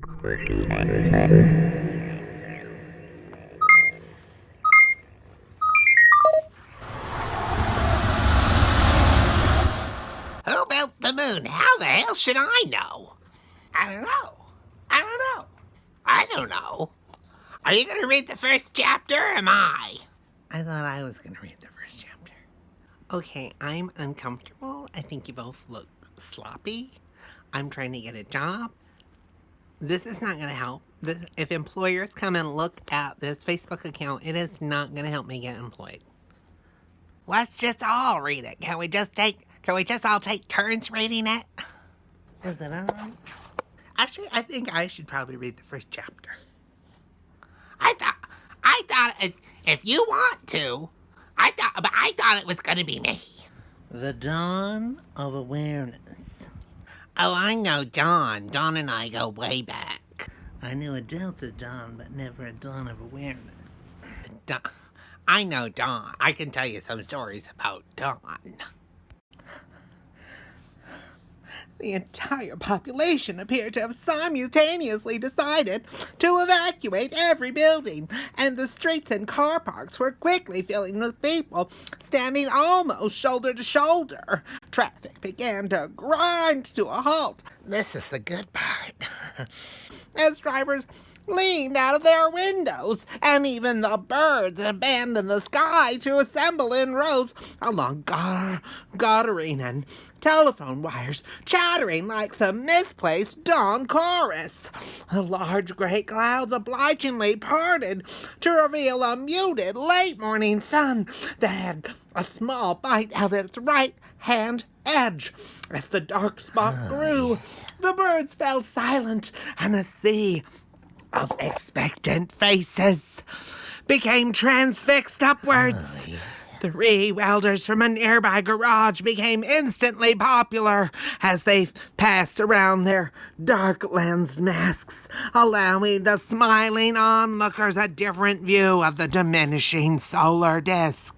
Who built the moon? How the hell should I know? I don't know. I don't know. Are you going to read the first chapter, or am I? I thought I was going to read the first chapter. Okay, I'm uncomfortable. I think you both look sloppy. I'm trying to get a job. This is not going to help. If employers come and look at this Facebook account, it is not going to help me get employed. Let's just all read it. Can we just all take turns reading it? Is it on? Actually, I think I should probably read the first chapter. I thought if you want to, I thought it was gonna be me. The Dawn of Awareness. Oh, I know Dawn. Dawn and I go way back. I knew a Delta Dawn, but never a Dawn of Awareness. I know Dawn. I can tell you some stories about Dawn. The entire population appeared to have simultaneously decided to evacuate every building, and the streets and car parks were quickly filling with people standing almost shoulder to shoulder. Traffic began to grind to a halt. This is the good part. As drivers leaned out of their windows, and even the birds abandoned the sky to assemble in rows along guttering and telephone wires, chattering like some misplaced dawn chorus. The large gray clouds obligingly parted to reveal a muted late morning sun that had a small bite of its right hand edge. As the dark spot grew, the birds fell silent, and a sea of expectant faces became transfixed upwards. 3 welders from a nearby garage became instantly popular as they passed around their dark-lensed masks, allowing the smiling onlookers a different view of the diminishing solar disk.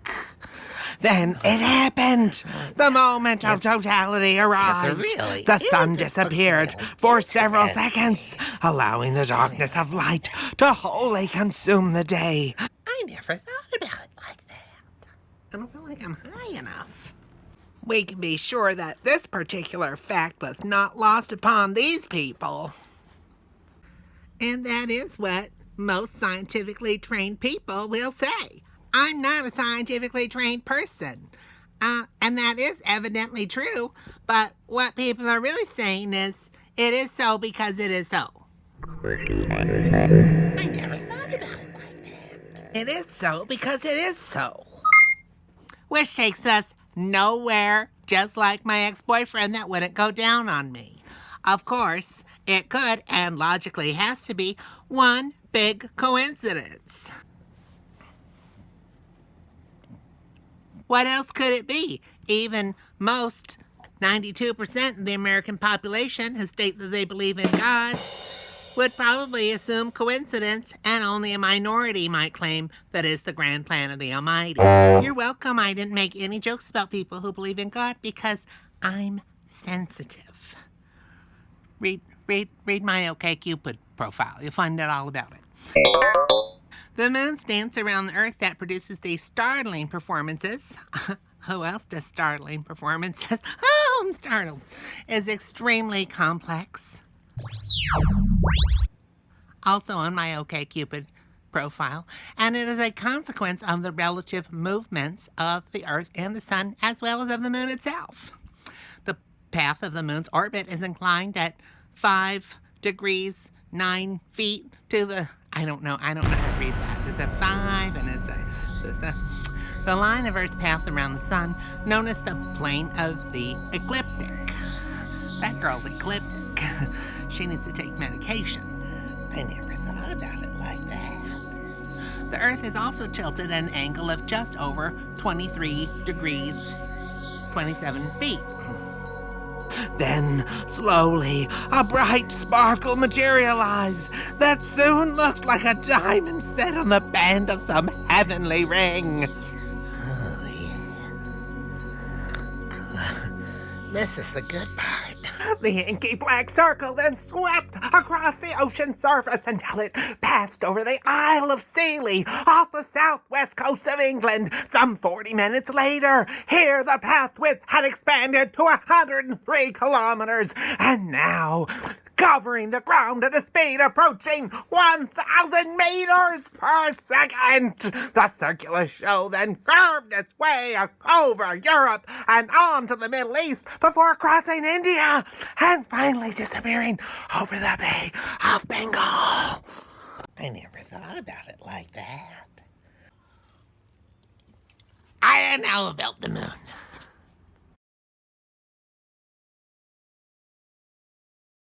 Then it happened. The moment of totality arrived. The sun disappeared for several seconds, allowing the darkness of light to wholly consume the day. I never thought about it like that. I don't feel like I'm high enough. We can be sure that this particular fact was not lost upon these people. And that is what most scientifically trained people will say. I'm not a scientifically trained person. And that is evidently true, but what people are really saying is, it is so because it is so. I never thought about it like that. It is so because it is so. Which takes us nowhere, just like my ex-boyfriend that wouldn't go down on me. Of course, it could, and logically has to be, one big coincidence. What else could it be? Even most 92% of the American population who state that they believe in God would probably assume coincidence, and only a minority might claim that it's the grand plan of the Almighty. You're welcome. I didn't make any jokes about people who believe in God because I'm sensitive. Read my OkCupid profile. You'll find out all about it. The moon's dance around the Earth that produces these startling performances. Who else does startling performances? Oh, I'm startled. Is extremely complex. Also on my OkCupid profile. And it is a consequence of the relative movements of the Earth and the Sun, as well as of the moon itself. The path of the moon's orbit is inclined at 5 degrees 9 feet to the... I don't know how to read that. It's a 5 and it's a the line of Earth's path around the sun, known as the plane of the ecliptic. That girl's ecliptic. She needs to take medication. I never thought about it like that. The Earth is also tilted at an angle of just over 23 degrees, 27 feet. Then, slowly, a bright sparkle materialized that soon looked like a diamond set on the band of some heavenly ring. Oh, yeah. This is the good part. The inky black circle then swept across the ocean surface until it passed over the Isle of Scilly off the southwest coast of England. Some 40 minutes later, here the path width had expanded to 103 kilometers, and now covering the ground at a speed approaching 1,000 meters per second. The circular show then curved its way over Europe and on to the Middle East before crossing India and finally disappearing over the Bay of Bengal. I never thought about it like that. I don't know about the moon.